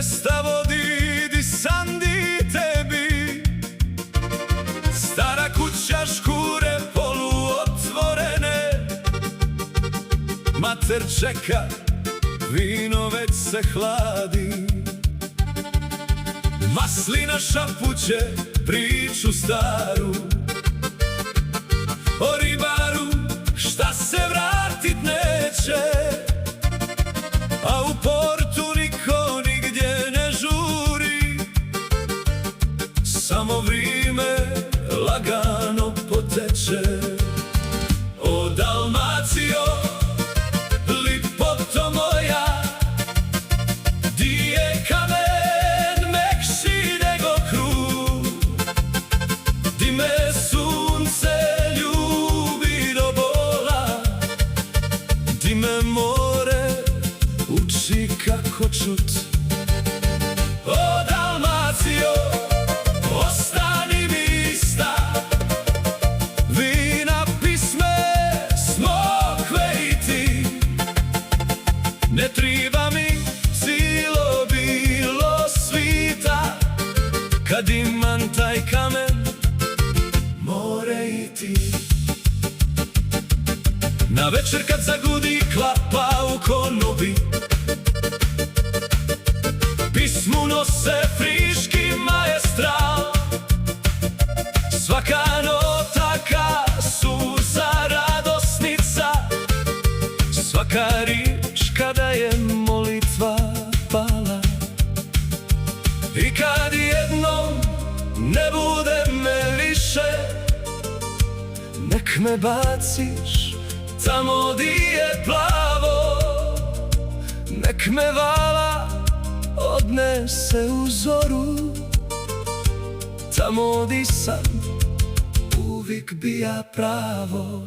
cesta vodi di san di tebi. Stara kuća, škure poluotvorene, mater čeka, vino već se hladi. Maslina šapuće priču staru o ribaru šta se vratit neće, a u portu niko nigdje ne žuri, samo vrime lagano poteče. O Dalmacijo, lipoto moja, di je kamen mekši nego kruh, di me sunce ljubi do bola, di me more uči kako čut. O Dalmacijo, ostani mi ista, vina pisme smokve i ti. Ne triba mi cilo bilo svita, kad imam taj kamen, more i ti. Na večer kad zagudi klapa u konobi, pismu nose friški maestral. Svaka nota ka suza radosnica, svaka rič kada je molitva pala. I kad jednom ne bude me više, nek me baciš tamo di je plavo, nek me vala odnese u zoru, tamo di sam uvijek bija pravo.